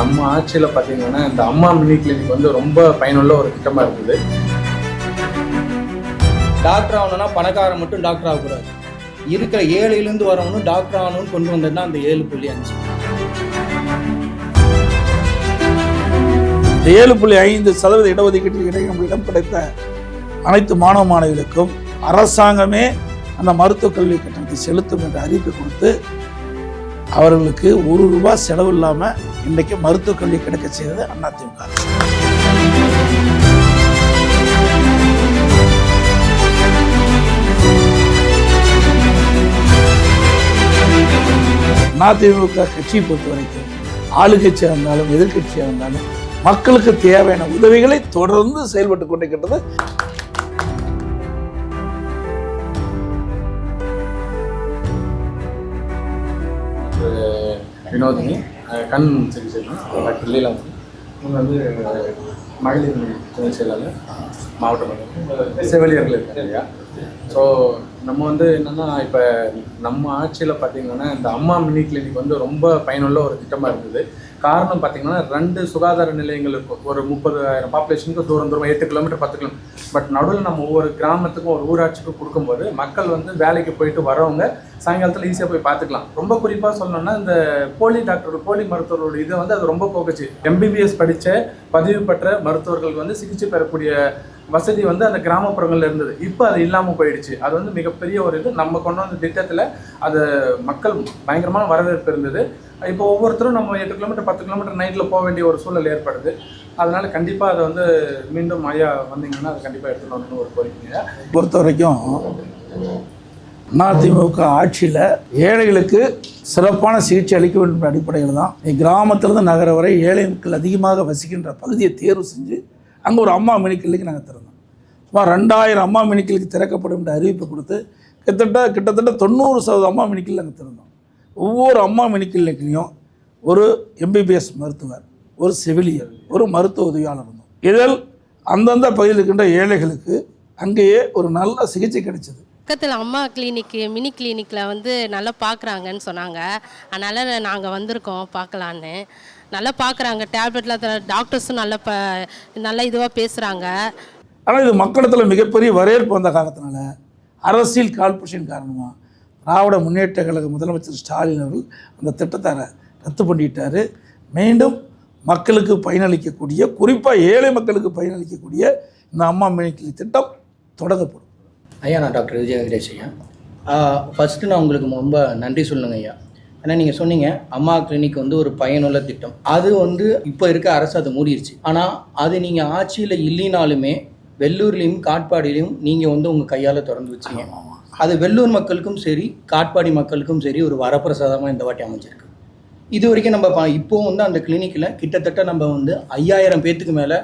நம்ம ஆட்சியில் பார்த்தீங்கன்னா இந்த அம்மா மினி கிளினிக் வந்து ரொம்ப பயனுள்ள ஒரு திட்டமாக இருக்குது. டாக்டர் ஆகணும்னா பணக்காரன் மட்டும் டாக்டர் ஆகக்கூடாது, இருக்கிற ஏழையிலேருந்து வரவனும் டாக்டர் ஆகணும்னு கொண்டு வந்தது தான் அந்த 7.5. இந்த 7.5% இடஒதுக்கீட்டில் இடையே இடம் கிடைத்த அனைத்து மாணவ மாணவிகளுக்கும் அரசாங்கமே அந்த மருத்துவக் கல்வி கட்டணத்தை செலுத்தும் என்ற அறிவிப்பை கொடுத்து அவர்களுக்கு ₹1 செலவு இல்லாமல் இன்றைக்கு மருத்துவக் கல்வி கிடைக்க செய்தது அதிமுக. அதிமுக கட்சியை பொறுத்த வரைக்கும் ஆளுங்கட்சியாக இருந்தாலும் எதிர்கட்சியாக இருந்தாலும் மக்களுக்கு தேவையான உதவிகளை தொடர்ந்து செயல்பட்டு கொண்டிருக்கின்றது. வினோதினி கண் சிகிச்சை டாக்டர் லீலா, இவங்க வந்து மகளிர் துணை செயலாளர் மாவட்ட செவிலியர்கள் இருக்காங்க இல்லையா. ஸோ நம்ம வந்து என்னென்னா இப்போ நம்ம ஆட்சியில் பார்த்திங்கன்னா இந்த அம்மா மினி கிளினிக் வந்து ரொம்ப பயனுள்ள ஒரு திட்டமாக இருந்தது. காரணம் பார்த்திங்கன்னா 2 சுகாதார நிலையங்களுக்கு ஒரு 30,000 பாப்புலேஷனுக்கு தூரம் 8 கிலோமீட்டர் 10 கிலோமீட்டர். பட் நடுவில் நம்ம ஒவ்வொரு கிராமத்துக்கும் ஒரு ஊராட்சிக்கும் கொடுக்கும்போது மக்கள் வந்து வேலைக்கு போயிட்டு வரவங்க சாயங்காலத்தில் ஈஸியாக போய் பார்த்துக்கலாம். ரொம்ப குறிப்பாக சொல்லணும்னா இந்த போலி மருத்துவர்களோட இதை வந்து அது ரொம்ப போக்குச்சு. MBBS படித்த பதிவு பெற்ற மருத்துவர்களுக்கு வந்து சிகிச்சை பெறக்கூடிய வசதி வந்து அந்த கிராமப்புறங்களில் இருந்தது. இப்போ அது இல்லாமல் போயிடுச்சு. அது வந்து மிகப்பெரிய ஒரு இது. நம்ம கொண்டு வந்த திட்டத்தில் அது மக்கள் பயங்கரமான வரவேற்பு இருந்தது. இப்போ ஒவ்வொருத்தரும் நம்ம 8 கிலோமீட்டர் 10 கிலோமீட்டர் நைட்டில் போக வேண்டிய ஒரு சூழல் ஏற்படுது. அதனால் கண்டிப்பாக அதை வந்து மீண்டும் ஐயா வந்தீங்கன்னா அதை கண்டிப்பாக எடுத்துகிட்டு வரணும்னு ஒரு கோரிக்கைங்க. பொறுத்த வரைக்கும் அதிமுக ஆட்சியில் ஏழைகளுக்கு சிறப்பான சிகிச்சை அளிக்க வேண்டும் என்ற அடிப்படையில் தான் கிராமத்திலிருந்து நகர வரை ஏழை மக்கள் அதிகமாக வசிக்கின்ற பகுதியை தேர்வு செஞ்சு அங்கே ஒரு அம்மா மினி கிளினிக் நாங்கள் திறந்தோம். சுமார் 2000 அம்மா மினி கிளினிக் திறக்கப்படும் என்ற அறிவிப்பை கொடுத்து கிட்டத்தட்ட 90% அம்மா மினி கிளினிக் நாங்கள் திறந்தோம். ஒவ்வொரு அம்மா மினி கிளினிக்லையும் ஒரு MBBS மருத்துவர், ஒரு செவிலியர், ஒரு மருத்துவ உதவியாளர் இருந்தோம். இதில் அந்தந்த பகுதியில் இருக்கின்ற ஏழைகளுக்கு அங்கேயே ஒரு நல்ல சிகிச்சை கிடைச்சது. பக்கத்தில் அம்மா கிளினிக்கு மினி கிளினிக்கில் வந்து நல்லா பார்க்குறாங்கன்னு சொன்னாங்க. அதனால் நாங்கள் வந்திருக்கோம் பார்க்கலான்னு. நல்லா பார்க்குறாங்க, டேப்லெட்டில் டாக்டர்ஸும் நல்லா இதுவாக பேசுகிறாங்க. ஆனால் இது மக்களிடத்தில் மிகப்பெரிய வரவேற்பு வந்த காரணத்தினால அரசியல் கால்புஷன் காரணமாக திராவிட முன்னேற்ற கழக முதலமைச்சர் ஸ்டாலின் அவர்கள் அந்த திட்டத்தை ரத்து பண்ணிட்டார். மீண்டும் மக்களுக்கு பயனளிக்கக்கூடிய, குறிப்பாக ஏழை மக்களுக்கு பயனளிக்கக்கூடிய இந்த அம்மா மினி கிளினிக் திட்டம் தொடங்கப்படும். ஐயா, நான் டாக்டர் விஜய் வெங்கடேஷ் ஐயா. ஃபஸ்ட்டு நான் உங்களுக்கு ரொம்ப நன்றி சொல்லுங்க ஐயா. ஏன்னா நீங்கள் சொன்னீங்க அம்மா கிளினிக் வந்து ஒரு பயனுள்ள திட்டம். அது வந்து இப்போ இருக்க அரசு அதை மூடிடுச்சு. ஆனால் அது நீங்கள் ஆட்சியில் இல்லைனாலுமே வெள்ளூர்லேயும் காட்பாடியிலையும் நீங்கள் வந்து உங்கள் கையால் திறந்து வச்சிங்க. அது வெள்ளூர் மக்களுக்கும் சரி காட்பாடி மக்களுக்கும் சரி ஒரு வரப்பிரசாதமாக இந்த வாட்டி அமைஞ்சிருக்கு. இது வரைக்கும் நம்ம இப்போது வந்து அந்த கிளினிக்கில் கிட்டத்தட்ட நம்ம வந்து 5000 பேர்த்துக்கு மேலே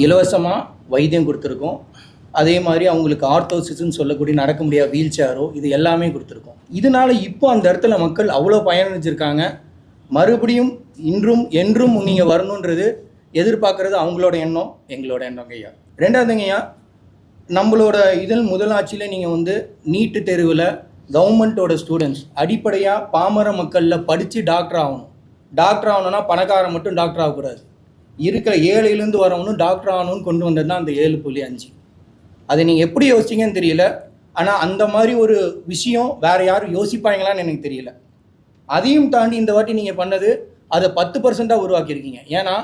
இலவசமாக வைத்தியம் கொடுத்துருக்கோம். அதே மாதிரி அவங்களுக்கு ஆர்த்தோசிஸ்ன்னு சொல்லக்கூடிய நடக்க முடியாத வீல் சேரோ இது எல்லாமே கொடுத்துருக்கோம். இதனால் இப்போ அந்த இடத்துல மக்கள் அவ்வளோ பயனடைஞ்சிருக்காங்க. மறுபடியும் இன்றும் என்றும் நீங்கள் வரணுன்றது எதிர்பார்க்குறது அவங்களோட எண்ணம், எங்களோட எண்ணம் ஐயா. ரெண்டாவதுங்க ஐயா, நம்மளோட முதல் ஆட்சியில் நீங்கள் வந்து நீட்டு தேர்வில் கவர்மெண்ட்டோட ஸ்டூடெண்ட்ஸ் அடிப்படையாக பாமர மக்களில் படித்து டாக்டர் ஆகணும்னா பணக்காரன் மட்டும் டாக்டர் ஆகக்கூடாது, இருக்கிற ஏழையிலேருந்து வரவனும் டாக்டர் ஆகணும்னு கொண்டு வந்தது தான் அந்த 7.5. அதை நீங்கள் எப்படி யோசிச்சிங்கன்னு தெரியல. ஆனால் அந்த மாதிரி ஒரு விஷயம் வேறு யாரும் யோசிப்பாங்களான்னு எனக்கு தெரியல. அதையும் தாண்டி இந்த வாட்டி நீங்கள் பண்ணது அதை 10% உருவாக்கியிருக்கீங்க. ஏன்னா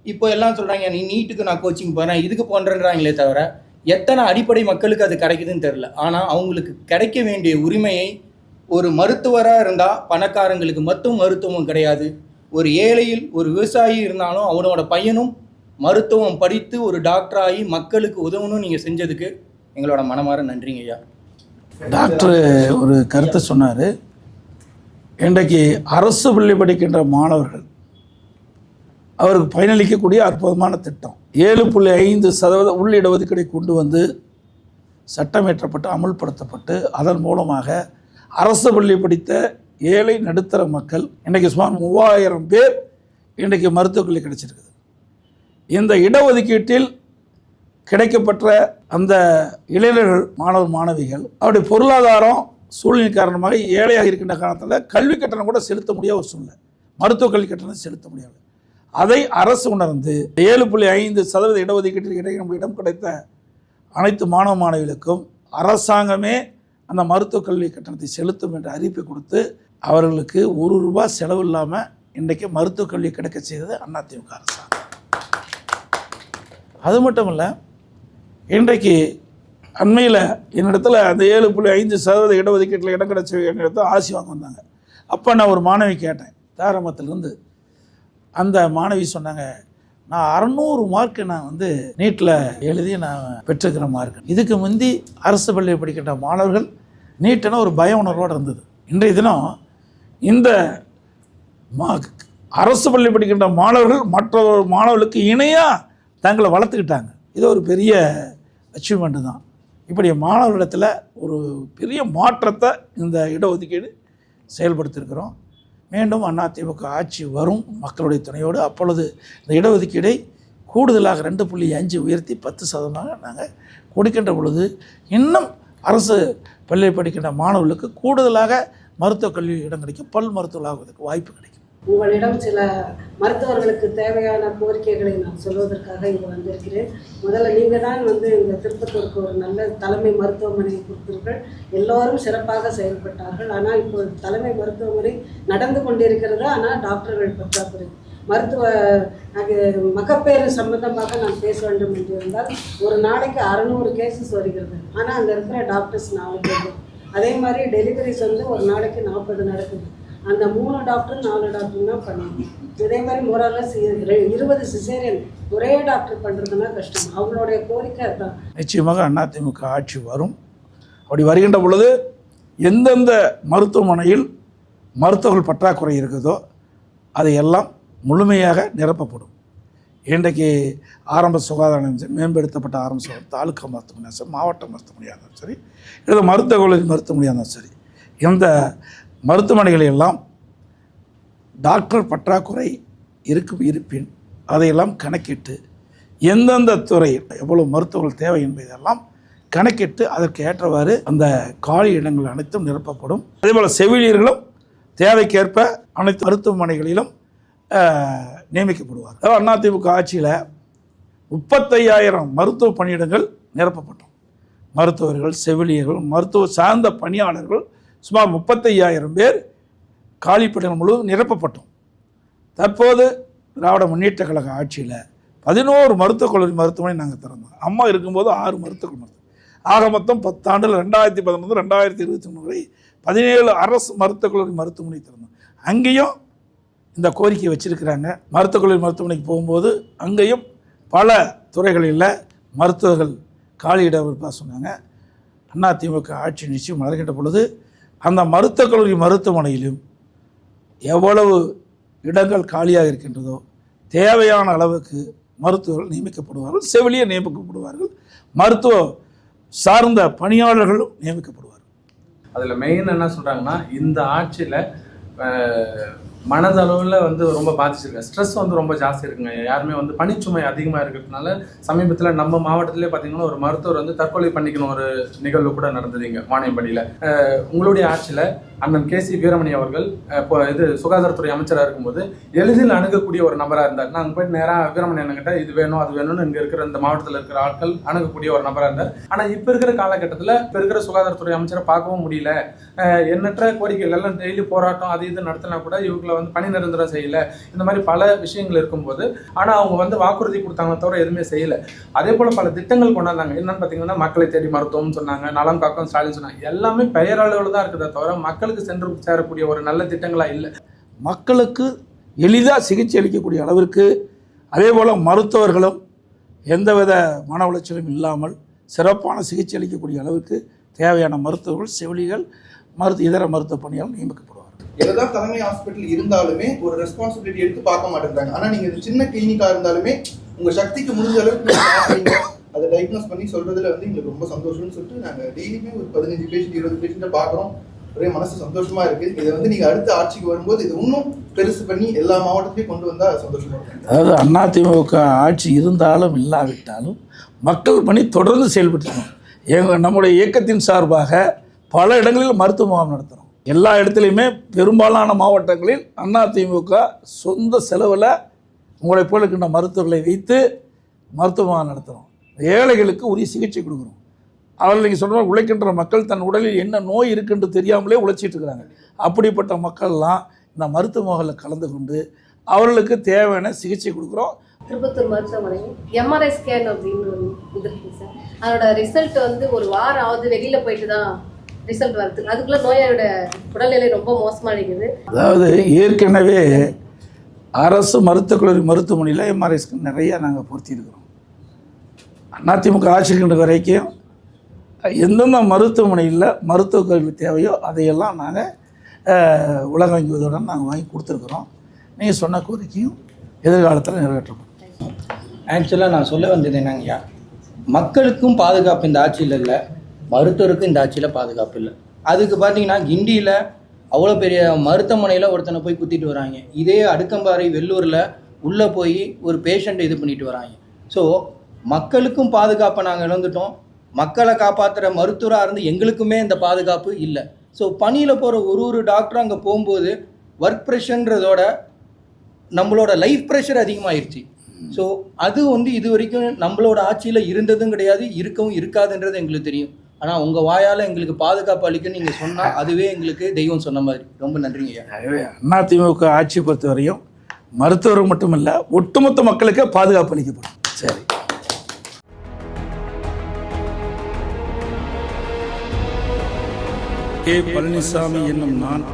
இப்போ எல்லாம் சொல்கிறாங்க நீ நீட்டுக்கு நான் கோச்சிங் போகிறேன் இதுக்கு போன்றேன்றாங்களே தவிர எத்தனை அடிப்படை மக்களுக்கு அது கிடைக்குதுன்னு தெரில. ஆனால் அவங்களுக்கு கிடைக்க வேண்டிய உரிமையை ஒரு மருத்துவராக இருந்தால் பணக்காரங்களுக்கு மட்டும் மருத்துவம் கிடையாது, ஒரு ஏழையில் ஒரு விவசாயி இருந்தாலும் அவனோட பையனும் மருத்துவம் படித்து ஒரு டாக்டராகி மக்களுக்கு உதவணும் நீங்கள் செஞ்சதுக்கு எங்களோட மனமார நன்றிங்க ஐயா. டாக்டர் ஒரு கருத்தை சொன்னார். இன்றைக்கு அரசு பள்ளி படிக்கின்ற மாணவர்கள் அவருக்கு பயனளிக்கக்கூடிய அற்புதமான திட்டம் 7.5% உள் இடஒதுக்கீடை கொண்டு வந்து சட்டமேற்றப்பட்டு அமல்படுத்தப்பட்டு அதன் மூலமாக அரசு பள்ளி படித்த ஏழை நடுத்தர மக்கள் இன்றைக்கு சுமார் 3000 பேர் இன்றைக்கு மருத்துவக் கல்வி கிடைச்சிருக்குது. இந்த இடஒதுக்கீட்டில் கிடைக்கப்பட்ட அந்த இளைஞர்கள் மாணவர் மாணவிகள் அவருடைய பொருளாதாரம் சூழ்நிலை காரணமாக ஏழையாக இருக்கின்ற காரணத்தில் கல்வி கட்டணம் கூட செலுத்த முடியாத ஒரு சூழ்நிலை, மருத்துவ கல்வி கட்டணம் செலுத்த முடியாது. அதை அரசு உணர்ந்து 7.5% இடஒதுக்கீட்டில் நமக்கு இடம் கிடைத்த அனைத்து மாணவ மாணவிகளுக்கும் அரசாங்கமே அந்த மருத்துவக் கல்வி கட்டணத்தை செலுத்தும் என்ற அறிவிப்பை கொடுத்து அவர்களுக்கு ₹1 செலவு இல்லாமல் இன்றைக்கு மருத்துவக் கல்வி கிடைக்க செய்தது அதிமுக அரசாங்கம். அது மட்டும் இல்லை, இன்றைக்கு அண்மையில் என்னிடத்தில் அந்த 7.5% இடஒதுக்கீட்டில் இடம் கிடைச்ச என்னிடத்தில் ஆசி வாங்க வந்தாங்க. அப்போ நான் ஒரு மாணவி கேட்டேன், தாராமத்திலிருந்து. அந்த மாணவி சொன்னாங்க, நான் 600 மார்க்கு நான் வந்து நீட்டில் எழுதி நான் பெற்றிருக்கிற மார்க். இதுக்கு முந்தி அரசு பள்ளியில் படிக்கின்ற மாணவர்கள் நீட்டுனா ஒரு பய உணர்வோடு இருந்தது. இன்றைய தினம் இந்த அரசு பள்ளி படிக்கின்ற மாணவர்கள் மற்ற மாணவர்களுக்கு இணையாக தங்களை வளர்த்துக்கிட்டாங்க. இது ஒரு பெரிய அச்சீவ்மெண்ட்டு தான். இப்படி மாணவர்களிடத்தில் ஒரு பெரிய மாற்றத்தை இந்த இடஒதுக்கீடு செயல்படுத்தியிருக்கிறோம். மீண்டும் அதிமுக ஆட்சி வரும் மக்களுடைய துணையோடு. அப்பொழுது இந்த இடஒதுக்கீடை கூடுதலாக 2.5 உயர்த்தி 10% நாங்கள் கொடுக்கின்ற பொழுது இன்னும் அரசு பள்ளியில் படிக்கின்ற மாணவர்களுக்கு கூடுதலாக மருத்துவக் கல்வி இடம் கிடைக்கும், பல் மருத்துவர்களாகுவதற்கு வாய்ப்பு கிடைக்கும். உங்களிடம் சில மருத்துவர்களுக்கு தேவையான கோரிக்கைகளை நான் சொல்வதற்காக இங்கே வந்திருக்கிறேன். முதல்ல நீங்கள் தான் வந்து இந்த திருப்பத்தூருக்கு ஒரு நல்ல தலைமை மருத்துவமனையை கொடுத்தீர்கள். எல்லோரும் சிறப்பாக செயல்பட்டார்கள். ஆனால் இப்போ தலைமை மருத்துவமனை நடந்து கொண்டிருக்கிறது. ஆனால் டாக்டர்கள் பற்றாக்குறை. மகப்பேறு சம்பந்தமாக நான் பேச வேண்டும் என்று இருந்தால் ஒரு நாளைக்கு 600 கேசஸ் வருகிறது. ஆனால் அங்கே இருக்கிற டாக்டர்ஸ் 4 பேர். அதே மாதிரி டெலிவரிஸ் வந்து ஒரு நாளைக்கு 40 நடக்குது. அந்த 3 டாக்டர் 4 டாக்டர் தான் பண்ணுவாங்க. இதே மாதிரி மோரலஸ் 20 சிசேரியன் ஒரே டாக்டர் பண்ணுறதுனா கஷ்டம். அவங்களுடைய கோரிக்கை அதுதான். நிச்சயமாக அதிமுக ஆட்சி வரும். அப்படி வருகின்ற பொழுது எந்தெந்த மருத்துவமனையில் மருத்துவர்கள் பற்றாக்குறை இருக்குதோ அதையெல்லாம் முழுமையாக நிரப்பப்படும். இன்றைக்கு ஆரம்ப சுகாதார மேம்படுத்தப்பட்ட ஆரம்ப சுகாதாரம் தாலுக்கா மருத்துவமனையாக சரி, மாவட்ட மருத்துவமனையாக இருந்தாலும் சரி, இல்லை மருத்துவக் கல்லூரி மருத்துவமனையாக இருந்தாலும் சரி, இந்த மருத்துவமனைகளெல்லாம் டாக்டர் பற்றாக்குறை இருப்பின் அதையெல்லாம் கணக்கிட்டு எந்தெந்த துறையில் எவ்வளவு மருத்துவர்கள் தேவை என்பதெல்லாம் கணக்கிட்டு அதற்கு ஏற்றவாறு அந்த காலி இடங்கள் அனைத்தும் நிரப்பப்படும். அதேபோல் செவிலியர்களும் தேவைக்கேற்ப அனைத்து மருத்துவமனைகளிலும் நியமிக்கப்படுவார். அதிமுக ஆட்சியில் 35,000 மருத்துவ பணியிடங்கள் நிரப்பப்பட்டோம். மருத்துவர்கள், செவிலியர்கள், மருத்துவ சார்ந்த பணியாளர்கள் சுமார் 35,000 பேர் காலிப்பட்டினம் முழுவதும் நிரப்பப்பட்டோம். தற்போது திராவிட முன்னேற்ற கழக ஆட்சியில் 11 மருத்துவக் கல்லூரி மருத்துவமனை நாங்கள் திறந்தோம். அம்மா இருக்கும்போது 6 மருத்துவக் கல்லூரி. ஆக மொத்தம் 10 ஆண்டுகள் 2019 2023 வரை 17 அரசு மருத்துவக் கல்லூரி மருத்துவமனை திறந்தோம். அங்கேயும் இந்த கோரிக்கையை வச்சுருக்கிறாங்க. மருத்துவக் கல்லூரி மருத்துவமனைக்கு போகும்போது அங்கேயும் பல துறைகளில் மருத்துவர்கள் காலியிடம் இருப்பா சொன்னாங்க. அதிமுக ஆட்சி நிச்சயம் வளர்கின்ற பொழுது அந்த மருத்துவக் கல்லூரி மருத்துவமனையிலும் எவ்வளவு இடங்கள் காலியாக இருக்கின்றதோ தேவையான அளவுக்கு மருத்துவர்கள் நியமிக்கப்படுவார்கள், செவிலியர் நியமிக்கப்படுவார்கள், மருத்துவ சார்ந்த பணியாளர்களும் நியமிக்கப்படுவார்கள். அதில் மெயின் என்ன சொல்கிறாங்கன்னா, இந்த ஆட்சியில் மனதளவில் வந்து ரொம்ப பாதிச்சிருக்கு. ஸ்ட்ரெஸ் வந்து ரொம்ப ஜாஸ்தி இருக்குங்க. யாருமே வந்து பணிச்சுமை அதிகமாக இருக்கிறதுனால சமீபத்தில் நம்ம மாவட்டத்திலே பார்த்தீங்கன்னா ஒரு மருத்துவர் வந்து தற்கொலை பண்ணிக்கணும் ஒரு நிகழ்வு கூட நடந்ததுங்க வாணியம்படியில். உங்களுடைய ஆட்சியில் அண்ணன் KC வீரமணி அவர்கள் இப்போ சுகாதாரத்துறை அமைச்சராக இருக்கும்போது எளிதில் அணுகக்கூடிய ஒரு நபராக இருந்தார். நாங்கள் போயிட்டு நேராக வீரமணி அண்ணன்கிட்ட இது வேணும் அது வேணும்னு இங்கே இருக்கிற இந்த மாவட்டத்தில் இருக்கிற ஆட்கள் அணுகக்கூடிய ஒரு நபராக இருந்தார். ஆனால் இப்போ இருக்கிற காலகட்டத்தில் இப்போ இருக்கிற சுகாதாரத்துறை அமைச்சரை பார்க்கவும் முடியல. எண்ணற்ற கோரிக்கைகள் எல்லாம் டெய்லி போராட்டம் அது இது நடத்தினா கூட இவங்களை வந்து பணி நிரந்தரம் செய்யலை. இந்த மாதிரி பல விஷயங்கள் இருக்கும்போது ஆனால் அவங்க வந்து வாக்குறுதி கொடுத்தாங்களே தவிர எதுவுமே செய்யலை. அதே போல் பல திட்டங்கள் கொண்டாந்தாங்க. என்னன்னு பார்த்தீங்கன்னா மக்களை தேடி மருத்துவம்னு சொன்னாங்க, நலம் காக்கும் ஸ்டாலின் சொன்னாங்க. எல்லாமே பெயரளவில் தான் இருக்குதே தவிர மக்களுக்கு சென்று சேரக்கூடிய ஒரு நல்ல திட்டங்களா இல்லை. மக்களுக்கு எளிதாக சிகிச்சை அளிக்கக்கூடிய அளவிற்கு அதே போல் மருத்துவர்களும் எந்தவித மன உளைச்சலும் இல்லாமல் சிறப்பான சிகிச்சை அளிக்கக்கூடிய அளவுக்கு தேவையான மருத்துவர்கள், செவிலியர்கள், இதர மருத்துவ பணியாளர்கள் நியமிக்கப்படுவார்கள். எதாவது தலைமை ஹாஸ்பிட்டல் இருந்தாலுமே ஒரு ரெஸ்பான்சிபிலிட்டி எடுத்து பார்க்க மாட்டேங்கிறாங்க. ஆனால் நீங்கள் சின்ன கிளினிக்காக இருந்தாலுமே உங்கள் சக்திக்கு முடிஞ்ச அளவுக்கு அதை டயக்னோஸ் பண்ணி சொல்றதுல வந்து எங்களுக்கு ரொம்ப சந்தோஷம்னு சொல்லிட்டு நாங்கள் டெய்லியுமே ஒரு 15 பேஷண்ட் 20 பேஷண்ட்டை பார்க்குறோம். ஒரே மனசு சந்தோஷமா இருக்கு. இதை வந்து நீங்க அடுத்த ஆட்சிக்கு வரும்போது இது இன்னும் பெருசு பண்ணி எல்லா மாவட்டத்திலையும் கொண்டு வந்தா சந்தோஷமா இருக்கு. அதாவது அதிமுக ஆட்சி இருந்தாலும் இல்லாவிட்டாலும் மக்கள் பணி தொடர்ந்து செயல்பட்டு நம்முடைய இயக்கத்தின் சார்பாக பல இடங்களில் மருத்துவ முகாம் நடத்துகிறோம். எல்லா இடத்துலையுமே பெரும்பாலான மாவட்டங்களில் அதிமுக சொந்த செலவில் உங்களைப் போல இருக்கின்ற மருத்துவர்களை வைத்து மருத்துவமாக நடத்துகிறோம். ஏழைகளுக்கு உரிய சிகிச்சை கொடுக்குறோம். அவர்கள் நீங்கள் சொல்கிற உழைக்கின்ற மக்கள் தன் உடலில் என்ன நோய் இருக்குன்னு தெரியாமலே உழைச்சிட்டு இருக்கிறாங்க. அப்படிப்பட்ட மக்கள்லாம் இந்த மருத்துவ முகாமில் கலந்து கொண்டு அவர்களுக்கு தேவையான சிகிச்சை கொடுக்குறோம். திருப்பத்தூர் மருத்துவமனை எம்ஆர்ஐ ஸ்கேன் அப்படின்னு இது இருக்கு சார். அதோட ரிசல்ட் வந்து ஒரு வாரம் ஆகுது, வெளியில் போயிட்டு தான் ரிசல்ட் வருது. அதுக்குள்ளே நோயாளியோட உடல்நிலை ரொம்ப மோசமாக இருக்குது. அதாவது ஏற்கனவே அரசு மருத்துவக் கல்லூரி மருத்துவமனையில் எம்ஆர்ஐ ஸ்கேன் நிறையா நாங்கள் பொருத்தியிருக்கிறோம். அதிமுக ஆட்சிக்கின்ற வரைக்கும் எந்தெந்த மருத்துவமனையில் மருத்துவக் கல்வி தேவையோ அதையெல்லாம் நாங்கள் உலக வங்கியுடன் நாங்கள் வாங்கி கொடுத்துருக்குறோம். நீங்கள் சொன்ன கோரிக்கையும் எதிர்காலத்தில் நிறைவேற்றப்படும். ஆக்சுவலாக நான் சொல்ல வந்தது என்னங்கய்யா, மக்களுக்கும் பாதுகாப்பு இந்த ஆட்சியில் இல்லை, மருத்துவருக்கும் இந்த ஆட்சியில் பாதுகாப்பு இல்லை. அதுக்கு பார்த்தீங்கன்னா கிண்டியில் அவ்வளோ பெரிய மருத்துவமனையில் ஒருத்தனை போய் குத்திட்டு வராங்க. இதே அடுக்கம்பாறை வெள்ளூரில் உள்ளே போய் ஒரு பேஷண்ட்டை இது பண்ணிட்டு வராங்க. ஸோ மக்களுக்கும் பாதுகாப்பை நாங்கள் இழந்துட்டோம். மக்களை காப்பாற்றுற மருத்துவராக இருந்து எங்களுக்குமே இந்த பாதுகாப்பு இல்லை. ஸோ பணியில் போகிற ஒரு டாக்டரும் அங்கே போகும்போது ஒர்க் ப்ரெஷர்ன்றதோட நம்மளோட லைஃப் ப்ரெஷர் அதிகமாகிடுச்சு. ஸோ அது வந்து இது வரைக்கும் நம்மளோட ஆட்சியில் இருந்ததும் கிடையாது, இருக்கவும் இருக்காதுன்றது எங்களுக்கு தெரியும். ஆனால் உங்கள் வாயால் எங்களுக்கு பாதுகாப்பு அளிக்கன்னு நீங்கள் சொன்னால் அதுவே எங்களுக்கு தெய்வம் சொன்ன மாதிரி. ரொம்ப நன்றிங்க ஐயா. அதிமுக ஆட்சி பொறுத்தவரையும் மருத்துவர் மட்டுமில்லை, ஒட்டுமொத்த மக்களுக்கு பாதுகாப்பு அளிக்கப்படும். சரி. கே. பழனிசாமி என்னும் நான்